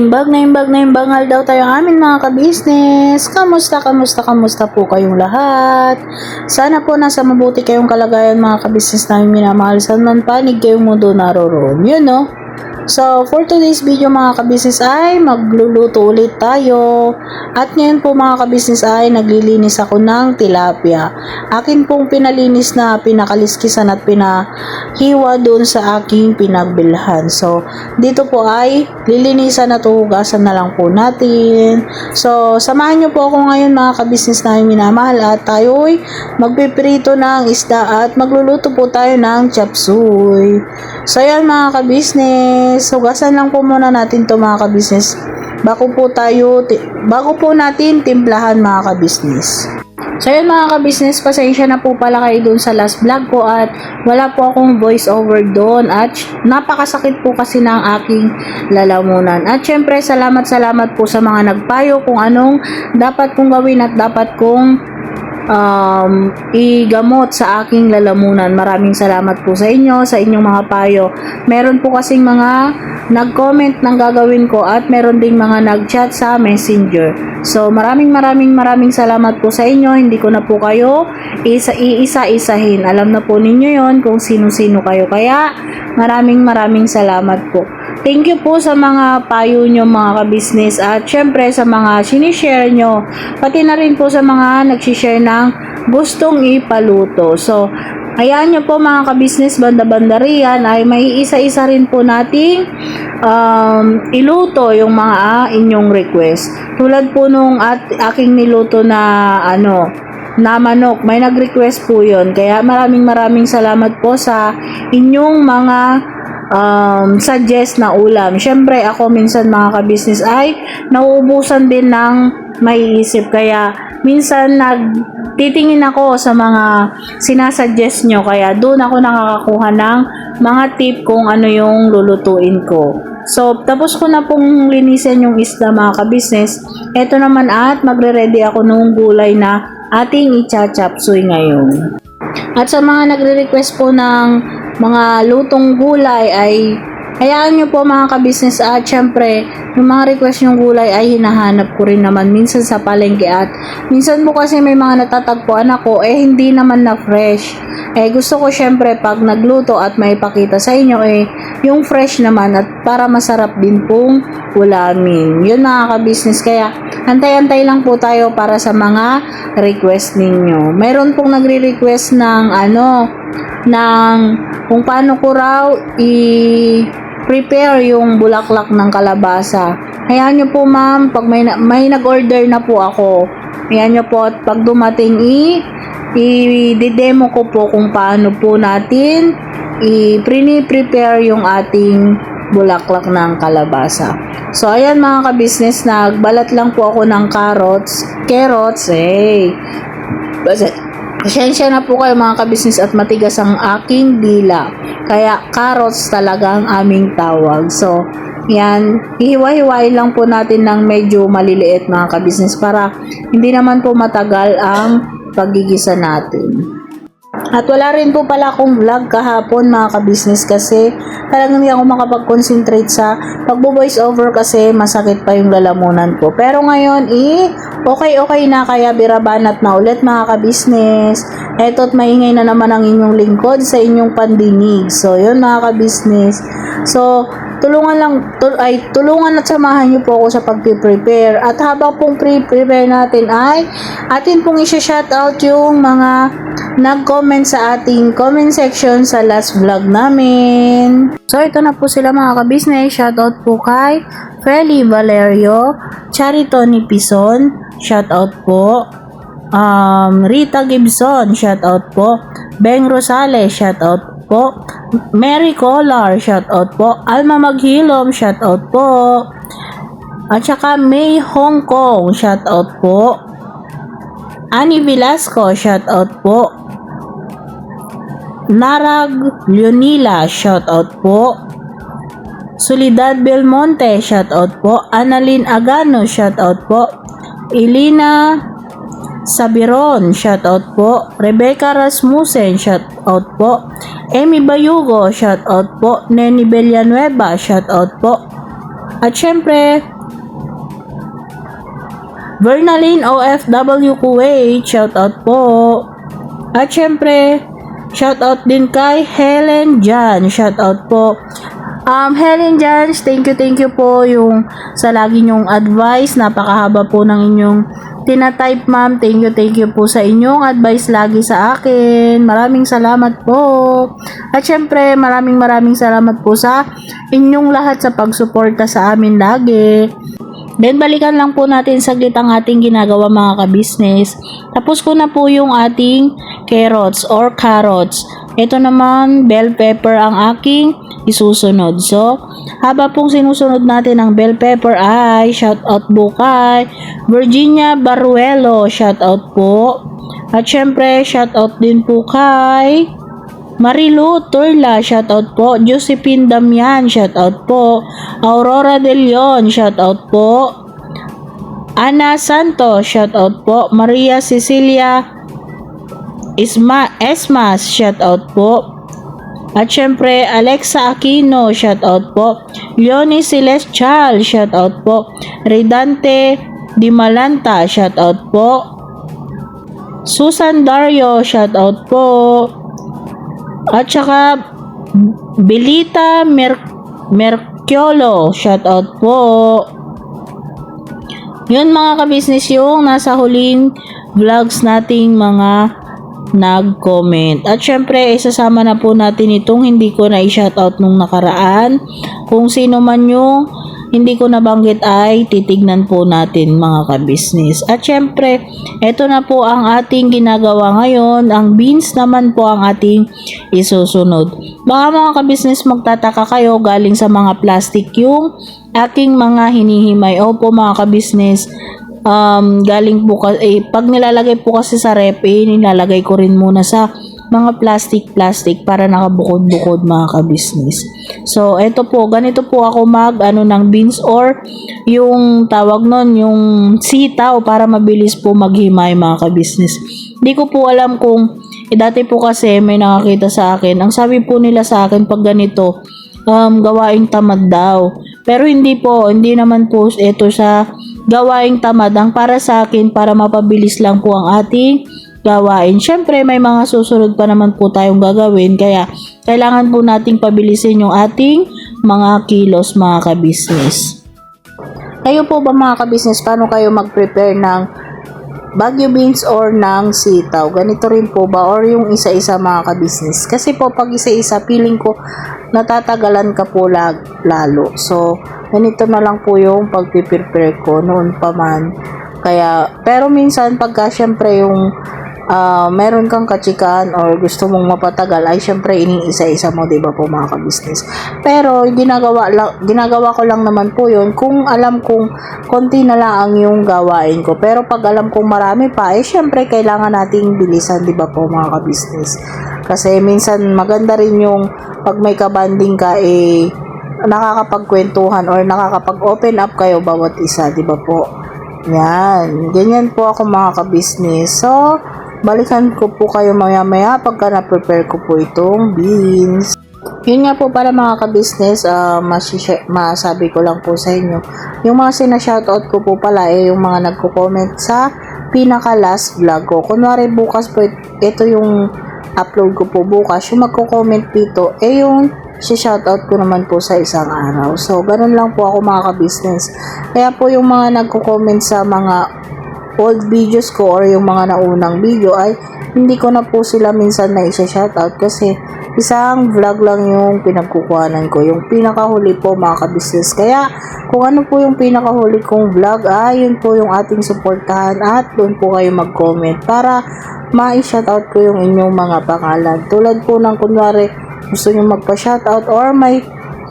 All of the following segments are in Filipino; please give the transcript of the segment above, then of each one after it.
Naimbangal daw tayo amin mga ka-business. Kamusta po kayong lahat? Sana po nasa mabuti kayong kalagayan mga ka-business namin minamahal. Saan man panig kayong mundo naroroon. Yun no? So, for today's video mga ka-business ay magluluto ulit tayo. At ngayon po mga ka-business ay naglilinis ako ng tilapia. Akin pong pinalinis na pinakaliskisan at pinahiwa doon sa aking pinagbilhan. So, dito po ay lilinisan at hugasan na lang po natin. So, samahan nyo po ako ngayon mga ka-business namin minamahal at tayo ay magpiprito ng isda at magluluto po tayo ng chop suey. So, yan mga ka-business. Hugasan lang po muna natin to mga ka-business bago po natin timplahan mga ka-business. So yun mga ka-business, pasensya na po pala kayo dun sa last vlog ko at wala po akong voice over doon at napakasakit po kasi ng aking lalamunan. At syempre salamat po sa mga nagpayo kung anong dapat kong gawin at dapat kong igamot sa aking lalamunan. Maraming salamat po sa inyo, sa inyong mga payo. Meron po kasing mga nag-comment ng gagawin ko at meron ding mga nag-chat sa messenger. So maraming salamat po sa inyo. Hindi ko na po kayo iisa-isahin. Alam na po ninyo yon kung sino-sino kayo. Kaya maraming salamat po. Thank you po sa mga payo nyo mga ka-business at syempre sa mga sinishare nyo. Pati na rin po sa mga nagsishare ng gustong ipaluto. So, ayan nyo po mga ka-business, banda-banda riyan ay may isa-isa rin po nating iluto yung mga inyong request. Tulad po nung aking niluto na na manok, may nag-request po yun. Kaya maraming salamat po sa inyong mga suggest na ulam. Syempre ako minsan mga ka-business ay nauubusan din ng maiisip, kaya minsan nagtitingin ako sa mga sinasuggest nyo, kaya doon ako nakakakuha ng mga tip kung ano yung lulutuin ko. So tapos ko na pong linisin yung isda mga ka-business. Eto naman at magre-ready ako ng gulay na ating i-chop suey ngayon. At sa mga nagre-request po ng mga lutong gulay ay hayaan nyo po mga ka-business at syempre yung mga request yung gulay ay hinahanap ko rin naman minsan sa palengke at minsan po kasi may mga natatagpuan ako hindi naman na fresh. Gusto ko syempre pag nagluto at may pakita sa inyo yung fresh naman at para masarap din pong ulamin. Yun mga ka-business, kaya antay-antay lang po tayo para sa mga request ninyo. Mayroon pong nagre-request ng kung paano ko raw i-prepare yung bulaklak ng kalabasa. Hayaan nyo po ma'am, pag may nag-order na po ako, hayaan nyo po at pag dumating i-demo ko po kung paano po natin i-prepare yung ating bulaklak ng kalabasa. So ayan mga ka-business, nagbalat lang po ako ng carrots. Pasensya na po kayo mga ka-business at matigas ang aking dila. Kaya carrots talaga ang aming tawag. So, yan. Hihiwa-hiwain lang po natin ng medyo maliliit mga ka-business para hindi naman po matagal ang paggigisa natin. At wala rin po pala akong vlog kahapon mga ka-business kasi talagang hindi ako makapag-concentrate sa pagbo-voice over kasi masakit pa yung lalamunan ko. Pero ngayon okay na, kaya birabanat na ulit mga ka-business. Eto't maingay na naman ang inyong lingkod sa inyong pandinig. So yun mga ka-business. So tulungan at samahan niyo po ako sa pag-prepare. At habang pong prepare natin ay atin pong i-shoutout yung mga nag-comment sa ating comment section sa last vlog namin. So ito na po sila mga ka-business. Shoutout po kay Feli Valerio, Charitoni Pison, shoutout po. Rita Gibson, shoutout po. Beng Rosales, shoutout po. Mary Collar, shoutout po. Alma Maghilom, shoutout po. At saka May Hong Kong, shoutout po. Annie Velasco, shoutout po. Narag Leonila, shoutout po. Solidad Belmonte, shoutout po. Annalyn Agano, shoutout po. Elina Sabiron, shoutout po. Rebecca Rasmussen, shoutout po. Amy Bayugo, shoutout po. Neni Villanueva, shoutout po. At syempre, Vernaline OFW Kuwait, shoutout po. At syempre, shoutout din kay Helen Jan, shoutout po. Helen Jan, thank you po yung sa lagi nyong advice. Napakahaba po ng inyong tinatype, ma'am. Thank you po sa inyong advice lagi sa akin. Maraming salamat po. At syempre, maraming salamat po sa inyong lahat sa pagsuporta sa amin lagi. Then, balikan lang po natin saglit ang ating ginagawa mga ka-business. Tapos ko na po yung ating carrots or carrots. Ito naman, bell pepper ang aking isusunod. So, haba pong sinusunod natin ang bell pepper ay shoutout po kay Virginia Baruelo, shoutout po. At syempre, shoutout din po kay Marilu Turla, shoutout po. Josephine Damian, shoutout po. Aurora De Leon, shoutout po. Ana Santos, shoutout po. Maria Cecilia Esmas, shoutout po. At syempre, Alexa Aquino, shoutout po. Leonie Celestial, shoutout po. Redante Dimalanta, shoutout po. Susan Dario, shoutout po. At saka Belita Merciolo, shoutout po. Yun mga ka-business yung nasa huling vlogs nating mga nag-comment. At syempre, isasama na po natin itong hindi ko na i-shoutout nung nakaraan. Kung sino man yung hindi ko nabanggit ay titignan po natin mga ka-business. At syempre, ito na po ang ating ginagawa ngayon. Ang beans naman po ang ating isusunod. Baka mga ka-business magtataka kayo galing sa mga plastic yung aking mga hinihimay. Opo mga ka-business, galing po pag nilalagay po kasi sa rep, nilalagay ko rin muna sa mga plastic para nakabukod-bukod mga ka-business. So, eto po, ganito po ako ng beans or yung tawag nun, yung sitaw para mabilis po maghimay mga ka-business. Hindi ko po alam kung, dati po kasi may nakakita sa akin, ang sabi po nila sa akin pag ganito, gawaing tamad daw. Pero hindi naman po ito sa gawaing tamad. Ang para sa akin, para mapabilis lang po ang ating gawain. Syempre, may mga susunod pa naman po tayong gagawin. Kaya, kailangan po nating pabilisin yung ating mga kilos, mga ka-business. Kayo po ba mga ka-business, paano kayo mag-prepare ng Baguio beans or ng sitaw? Ganito rin po ba? Or yung isa-isa mga ka-business? Kasi po, pag isa-isa, feeling ko, natatagalan ka po lalo. So, ganito na lang po yung pag-prepare ko noon pa man. Kaya, pero minsan, pagka syempre yung meron kang katsikan or gusto mong mapatagal ay syempre iniisa-isa mo, diba po mga ka-business. Pero ginagawa ko lang naman po yun kung alam kong konti na lang ang yung gawain ko. Pero pag alam kong marami pa, syempre kailangan nating bilisan, diba po mga ka-business. Kasi minsan maganda rin yung pag may kabanding ka nakakapagkwentuhan or nakakapag-open up kayo bawat isa, diba po. Yan, ganyan po ako mga ka-business. So, balikan ko po kayo maya-maya pagka na-prepare ko po itong beans. Yun nga po para mga ka-business, masabi ko lang po sa inyo. Yung mga sina-shoutout ko po pala yung mga nagko-comment sa pinaka-last vlog ko. Kunwari bukas po, ito yung upload ko po bukas. Yung magko-comment dito, yung shoutout ko naman po sa isang araw. So, ganun lang po ako mga ka-business. Kaya po yung mga nagko-comment sa mga old videos ko or yung mga naunang video ay hindi ko na po sila minsan na isa-shoutout kasi isang vlog lang yung pinagkukuhanan ko. Yung pinakahuli po mga ka-business. Kaya kung ano po yung pinakahuli kong vlog ay yun po yung ating suportahan at doon po kayo mag-comment para ma-shoutout ko yung inyong mga pangalan. Tulad po ng kunwari gusto nyo magpa-shoutout or may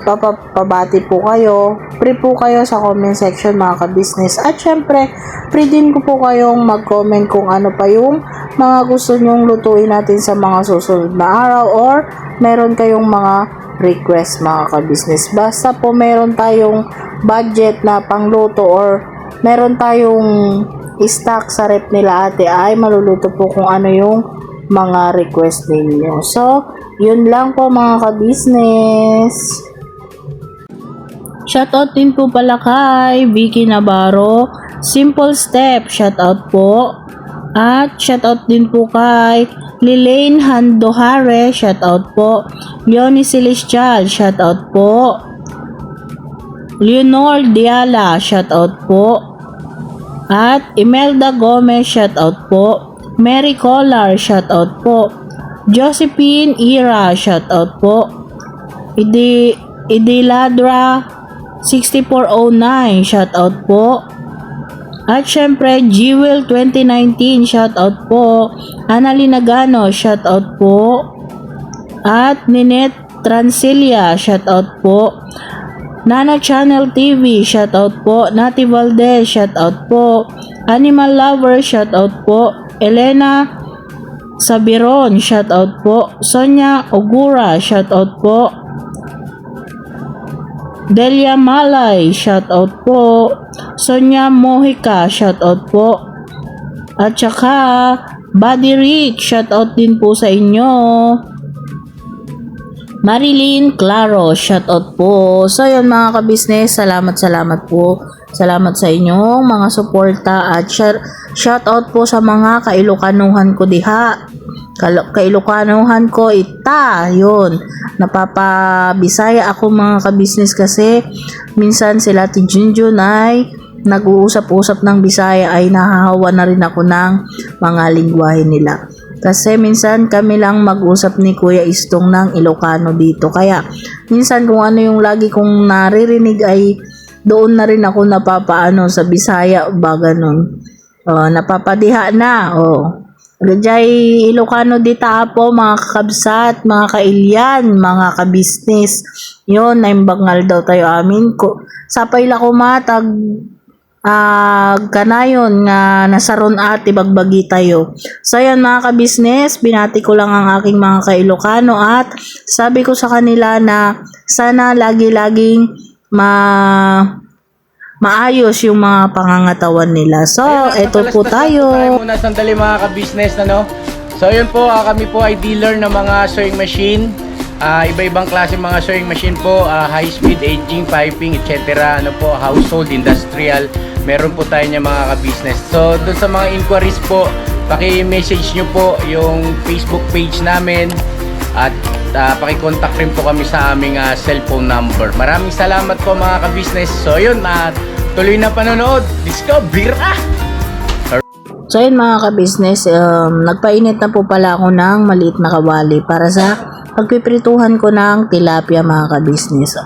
pabati po kayo, free po kayo sa comment section mga ka-business. At syempre, free din ko po kayong mag-comment kung ano pa yung mga gusto nyong lutuin natin sa mga susunod na araw or meron kayong mga request mga ka-business. Basta po meron tayong budget na pangluto or meron tayong stock sa rep nila ate ay maluluto po kung ano yung mga request ninyo. So, yun lang po mga ka-business. Shoutout din po pala kay Vicky Navarro Simple Step, shoutout po. At shoutout din po kay Lilaine Handohare, shoutout po. Leonie Celestial, shoutout po. Leonor Diala, shoutout po. At Imelda Gomez, shoutout po. Mary Collar, shoutout po. Josephine Ira, shoutout po. Idiladra 6409, shoutout po. At syempre, Jewel 2019, shoutout po. Annalyn Nagano, shoutout po. At Ninette Transilia, shoutout po. Nana Channel TV, shoutout po. Nati Valdez, shoutout po. Animal Lover, shoutout po. Elena Sabiron, shoutout po. Sonia Ogura, shoutout po. Delia Malay, shoutout po. Sonia Mojica, shoutout po. At saka Buddy Rick, shoutout din po sa inyo. Marilyn Claro, shoutout po. So yun mga kabisnes, salamat po. Salamat sa inyong mga suporta at shoutout po sa mga kailokanuhan ko diha. Kailokanuhan ko ita, yun. Napapabisaya ako mga kabisnes kasi minsan sila ti Junjun ay nag-uusap-usap ng Bisaya ay nahahawa na rin ako ng mga lingwahe nila. Kasi minsan kami lang mag-usap ni Kuya Istong ng Ilocano dito. Kaya minsan kung ano yung lagi kong naririnig ay doon na rin ako napapaano sa Bisaya ba ganun. Napapadiha na. Gajay Ilocano dita po mga kakabsat, mga kailyan, mga kabisnes. Yun, naimbangal daw tayo amin ko. Sapay la ko matag kanayon nga nasaron ati bagbagi tayo. So yan mga kabisnes, binati ko lang ang aking mga kailocano at sabi ko sa kanila na sana lagi-laging maayos yung mga pangangatawan nila. So, eto po tayo. Tayo muna sandali mga kabisnes no? So yun po, kami po ay dealer ng mga sewing machine. Iba-ibang klase mga sewing machine po, high speed, aging, piping, etc. Ano po, household, industrial. Meron po tayo niya mga ka-business. So dun sa mga inquiries po, paki-message nyo po yung Facebook page namin at paki-contact rin po kami sa aming cellphone number. Maraming salamat po mga ka-business. So yun, tuloy na panonood. Discover! So yun mga ka-business, nagpainit na po pala ako ng maliit na kawali para sa pagpiprituhan ko ng tilapia mga ka-business.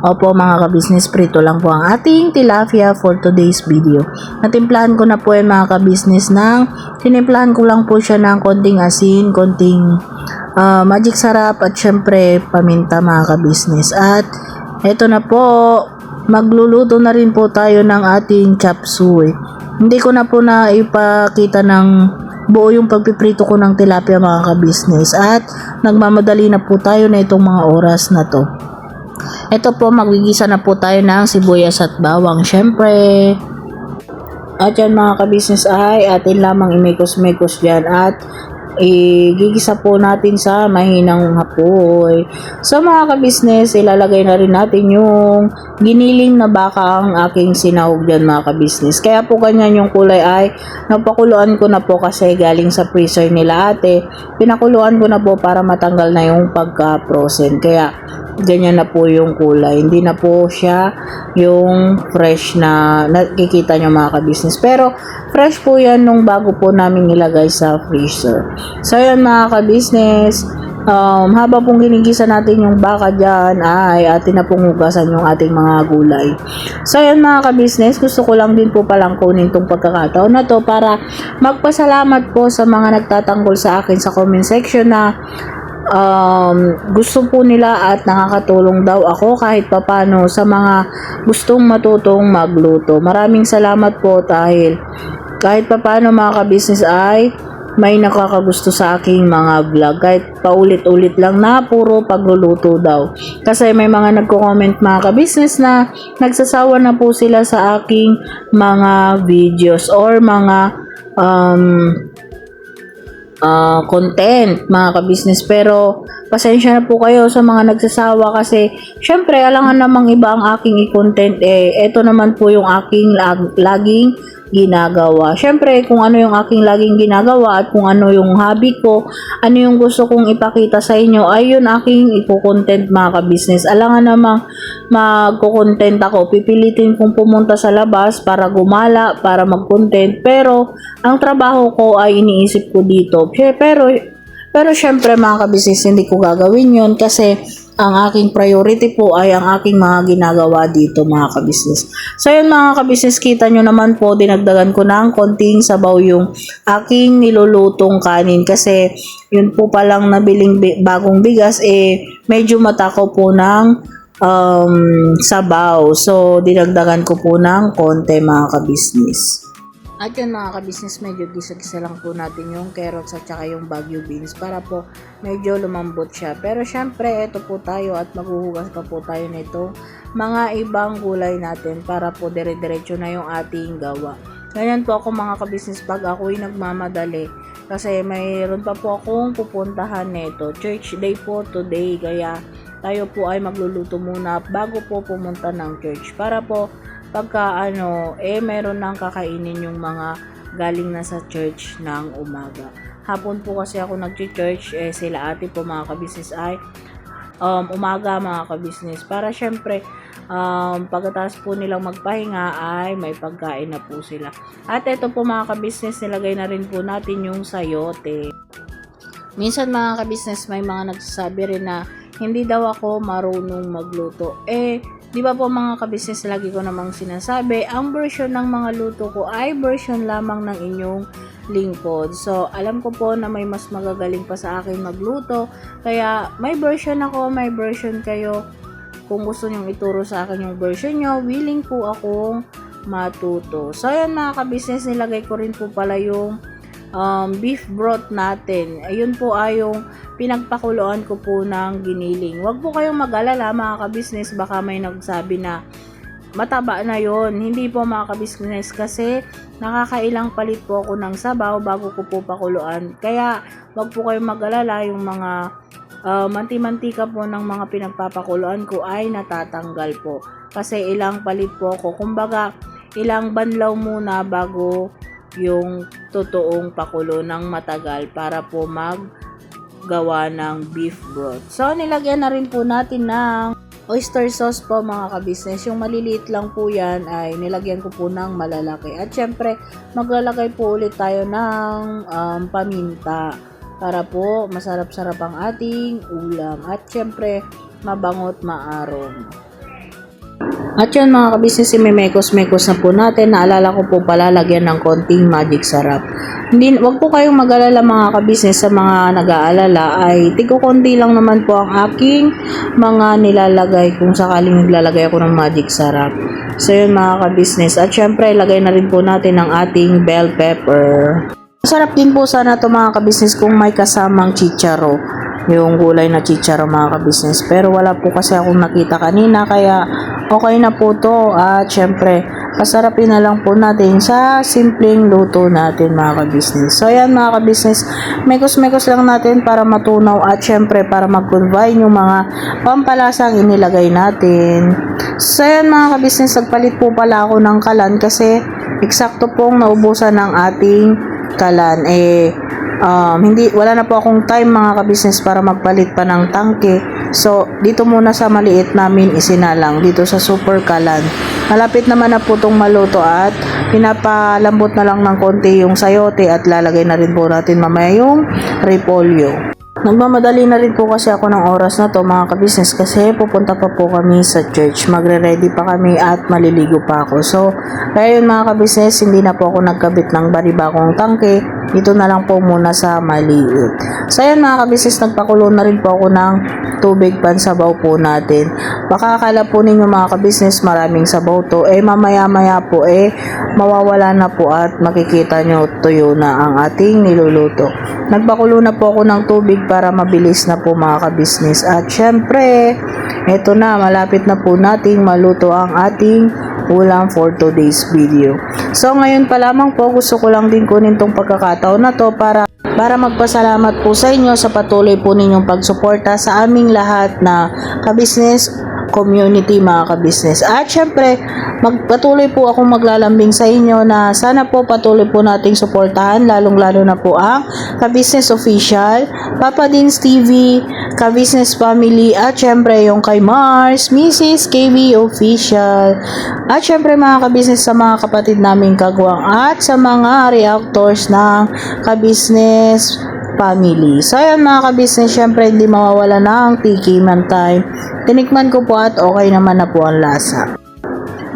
Opo mga ka-business, prito lang po ang ating tilapia for today's video. Natimplahan ko na po yung mga ka-business tinimplahan ko lang po siya ng konting asin, konting magic sarap at syempre paminta mga ka-business. At eto na po, magluluto na rin po tayo ng ating chop suey. Hindi ko na po na ipakita ng buo yung pagpiprito ko ng tilapia mga ka-business at nagmamadali na po tayo na itong mga oras na to. Ito po, magigisa na po tayo ng sibuyas at bawang syempre. At yan mga ka-business ay atin lamang imekos-mekos dyan at gigisa po natin sa mahinang apoy. So mga ka-business, ilalagay na rin natin yung giniling na baka ang aking sinahog dyan mga ka-business. Kaya po ganyan yung kulay ay napakuluan ko na po kasi galing sa freezer nila ate. Pinakuluan ko na po para matanggal na yung pagka-frozen. Kaya ganyan na po yung kulay. Hindi na po siya yung fresh na nakikita nyo mga ka-business. Pero fresh po yan nung bago po namin ilagay sa freezer. So yan mga ka-business, habang pong ginigisa natin yung baka dyan ay atin na pong hugasan yung ating mga gulay. So yan mga ka-business, gusto ko lang din po palang kunin itong pagkakataon na to para magpasalamat po sa mga nagtatanggol sa akin sa comment section na gusto po nila at nakakatulong daw ako kahit papano sa mga gustong matutong magluto. Maraming salamat po dahil kahit papano mga ka-business ay may nakakagusto sa aking mga vlog kahit paulit-ulit lang na puro pagluluto daw. Kasi may mga nagko-comment mga ka-business na nagsasawa na po sila sa aking mga videos or mga content mga ka-business, pero pasensya na po kayo sa mga nagsasawa kasi syempre alangan namang iba ang aking i-content eto naman po yung aking laging ginagawa. Syempre kung ano yung aking laging ginagawa at kung ano yung hobby ko, ano yung gusto kong ipakita sa inyo, ay yun aking ipo-content mga ka-business. Alangan namang magko-content ako, pipilitin kong pumunta sa labas para gumala, para mag-content, pero ang trabaho ko ay iniisip ko dito. Pero syempre mga ka-business, hindi ko gagawin yun kasi ang aking priority po ay ang aking mga ginagawa dito mga ka-business. So yun mga ka-business, kita nyo naman po, dinagdagan ko ng konting sabaw yung aking nilulutong kanin kasi yun po palang nabiling bagong bigas medyo matakaw po ng sabaw. So dinagdagan ko po ng konti mga ka-business. At yun mga ka-business, medyo gisa-gisa lang po natin yung carrots at saka yung Baguio beans para po medyo lumambot siya. Pero syempre, ito po tayo at maghuhugas pa po tayo nito mga ibang gulay natin para po dire-diretso na yung ating gawa. Ganyan po ako mga ka-business pag ako'y nagmamadali kasi mayroon pa po akong pupuntahan nito. Church day po today, kaya tayo po ay magluluto muna bago po pumunta ng church para po pagka meron nang kakainin yung mga galing na sa church ng umaga. Hapon po kasi ako nag-church, sila ate po mga ka-business ay umaga mga ka-business. Para syempre, pagkatapos po nilang magpahinga ay may pagkain na po sila. At ito po mga ka-business, nilagay na rin po natin yung sayote. Minsan mga ka-business, may mga nagsasabi rin na hindi daw ako marunong magluto. Di ba po mga ka-business, lagi ko namang sinasabi, ang version ng mga luto ko ay version lamang ng inyong lingkod. So, alam ko po na may mas magagaling pa sa akin magluto. Kaya, may version ako, may version kayo. Kung gusto nyong ituro sa akin yung version nyo, willing po akong matuto. So, ayan mga ka-business, nilagay ko rin po pala yung beef broth natin. Ayun po ay yung pinagpakuluan ko po ng giniling. Huwag po kayong mag-alala mga ka-business, baka may nagsabi na mataba na yon. Hindi po mga ka-business kasi nakakailang palit po ako ng sabaw bago ko po pakuluan. Kaya huwag po kayong mag-alala, yung mga manti-mantika po ng mga pinagpapakuluan ko ay natatanggal po. Kasi ilang palit po ako. Kumbaga, ilang banlaw muna bago yung totoong pakulo ng matagal para po maggawa ng beef broth. So, nilagyan na rin po natin ng oyster sauce po mga ka-business. Yung maliliit lang po yan ay nilagyan ko po ng malalaki. At syempre, maglalagay po ulit tayo ng paminta para po masarap-sarap ang ating ulam. At syempre, mabangot maarong. At yun mga ka-business, mekos-mekos na po natin. Naalala ko po pala lagyan ng konting magic sarap. Wag po kayong mag-alala mga ka-business, sa mga nag-aalala ay tigo-konti lang naman po ang aking mga nilalagay kung sakaling naglalagay ako ng magic sarap. So yun mga ka-business. At syempre, lagay na rin po natin ang ating bell pepper. Masarap din po sana ito mga ka-business kung may kasamang chicharo. Yung gulay na chicharo mga ka-business. Pero wala po kasi akong nakita kanina kaya okay na po to. At syempre, pasarapin na lang po natin sa simpleng luto natin mga ka-business. So ayan mga ka-business, mekos-mekos lang natin para matunaw at syempre para mag-combine yung mga pampalasang inilagay natin. So ayan mga ka-business, nagpalit po pala ako ng kalan kasi eksakto pong naubusan ng ating kalan. Wala na po akong time mga ka-business para magpalit pa ng tangke. So, dito muna sa maliit namin isinalang dito sa super kalan. Malapit naman na po itong maluto at pinapalambot na lang ng konti yung sayote at lalagay na rin po natin mamaya yung repolyo. Nagmamadali na rin po kasi ako ng oras na to mga ka-business kasi pupunta pa po kami sa church. Magre-ready pa kami at maliligo pa ako. So, kaya yun mga ka-business, hindi na po ako nagkabit ng baribakong tangke. Dito na lang po muna sa maliit. So, ayan mga ka-business, nagpakulo na rin po ako ng tubig pansabaw po natin. Baka akala po ninyo mga ka-business maraming sabaw to. Mamaya-maya po mawawala na po at makikita nyo tuyo na ang ating niluluto. Nagpakulo na po ako ng tubig para mabilis na po mga ka-business. At syempre, eto na, malapit na po nating maluto ang ating ulam for today's video. So ngayon pa lamang po, gusto ko lang din kunin tong pagkakataon na to para para magpasalamat po sa inyo sa patuloy po ninyong pagsuporta sa aming lahat na kabisnes community mga kabisnes. At syempre, magpatuloy po akong maglalambing sa inyo na sana po patuloy po nating suportahan, lalong-lalo na po ang Kabisnes Official, Papa Dins TV, Kabisnes Family, at syempre yung kay Mars, Mrs. KB Official, at syempre mga kabisnes sa mga kapatid naming kagwang at sa mga reactors ng Kabisnes Family. So ayan mga kabisnes, syempre hindi mawawala ng Tiki Man Time. Tinikman ko po at okay naman na po ang lasa.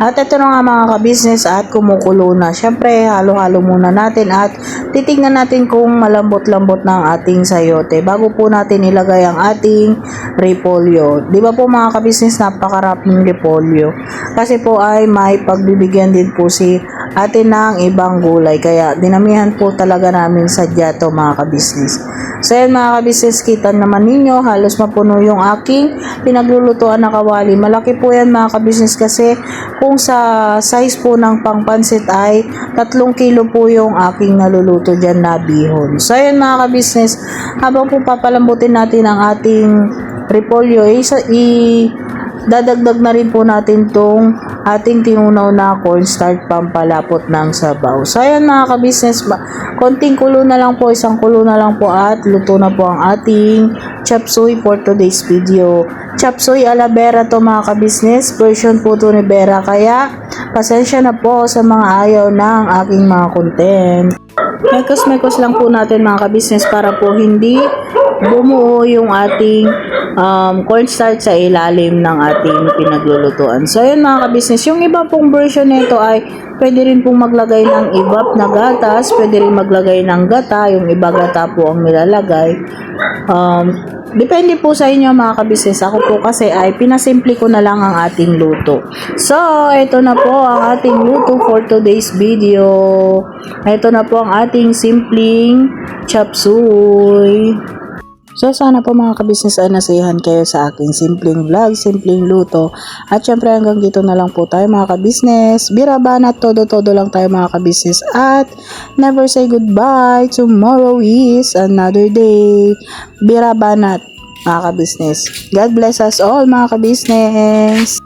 At ito na nga mga kabisnes at kumukulo na. Syempre, halo-halo muna natin at titignan natin kung malambot-lambot na ang ating sayote bago po natin ilagay ang ating repolyo. Di ba po mga kabisnes, napakarap ng repolyo. Kasi po ay may pagbibigyan din po si atin ng ibang gulay. Kaya dinamihan po talaga namin sadya to mga kabisnes. So yan mga kabisnes, kita naman ninyo, halos mapuno yung aking pinaglulutuan na kawali. Malaki po yan mga kabisnes kasi kung sa size po ng pangpansit ay 3 kilo po yung aking naluluto dyan na bihon. So yan mga kabisnes, habang po papalambutin natin ang ating repolyo, dadagdag na rin po natin tong ating tinunaw na cornstarch pampalapot ng sabaw. So ayan mga kabisnes, konting kulo na lang po, isang kulo na lang po at luto na po ang ating chop suey for today's video. Chop suey ala Vera to mga kabisnes, version po to ni Vera, kaya pasensya na po sa mga ayaw ng aking mga content. Mekos-mekos lang po natin mga kabisnes para po hindi bumuo yung ating cornstarch sa ilalim ng ating pinaglulutuan. So yun mga kabisnes, yung iba pong version nito ay pwede rin pong maglagay ng ibap na gatas, pwede rin maglagay ng gata, yung iba gata po ang nilalagay. Depende po sa inyo mga kabisnes. Ako po kasi ay pinasimple ko na lang ang ating luto. So, ito na po ang ating luto for today's video. Ito na po ang ating simpleng chop suey. So, sana po mga kabisnes ay nasiyahan kayo sa aking simpleng vlog, simpleng luto. At syempre hanggang dito na lang po tayo mga kabisnes. Birabanat, todo-todo lang tayo mga kabisnes. At never say goodbye. Tomorrow is another day. Birabanat mga kabisnes. God bless us all mga kabisnes.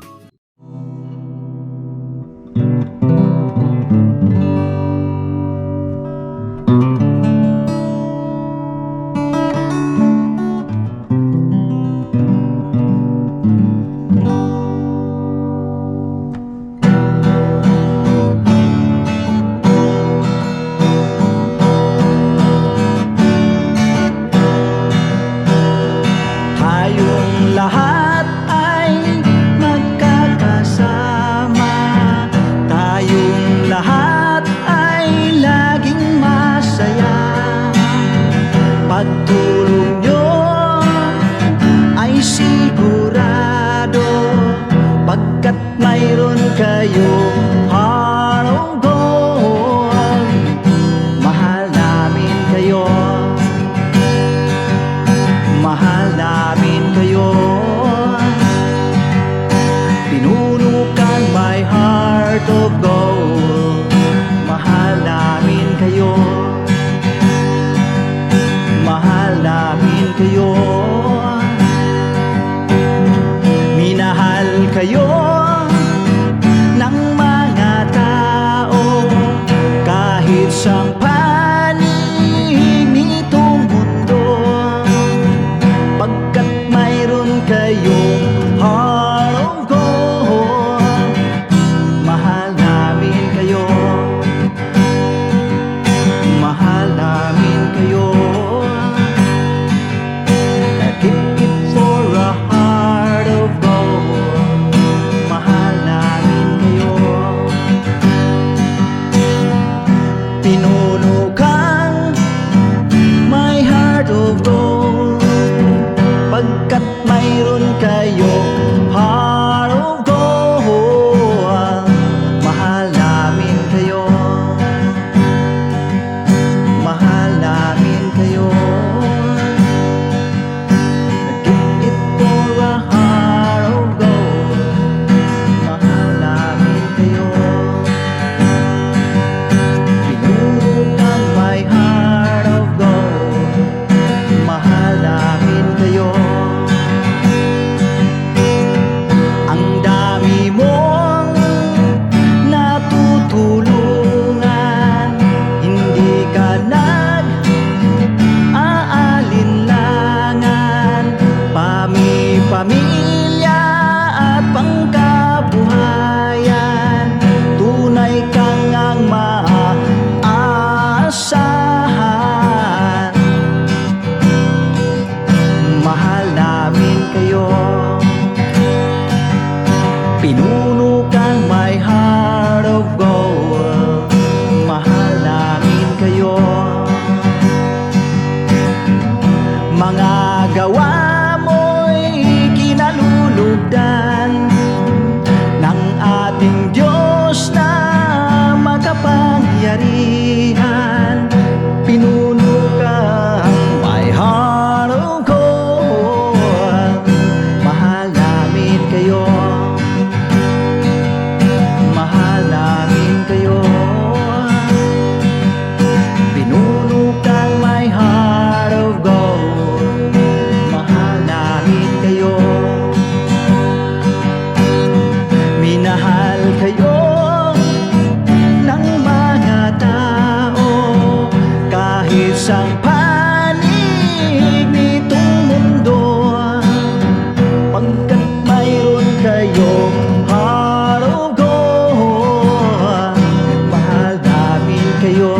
Lahat ay magkakasama, tayong lahat ay laging masaya. Pagtulong nyo ay sigurado, pagkat mayroon kayong heart of gold. Mahal namin kayo, mahal namin kayo. Pinunukan my heart of gold. Mahal namin kayo, mahal namin kayo. Minahal kayo ng mga tao kahit sang panig nitong mundo, pagkat mayroon kayong heart of gold. Mahal namin kayo, mahal namin kayo. Keep it for a heart of gold. Mahal namin kayo. Pinuno ginawa mo'y kinalulugdan ng ating Diyos na makapangyarihan. Pinuno kang my heart of gold. Mahal namin kayo, mahal namin kayo. Pinuno kang my heart of gold. Mahal namin kayo, minahal kayo ng mga tao. Kahit sang panig nitong mundo, pagkat mayroon kayong heart of gold, mahal namin kayo.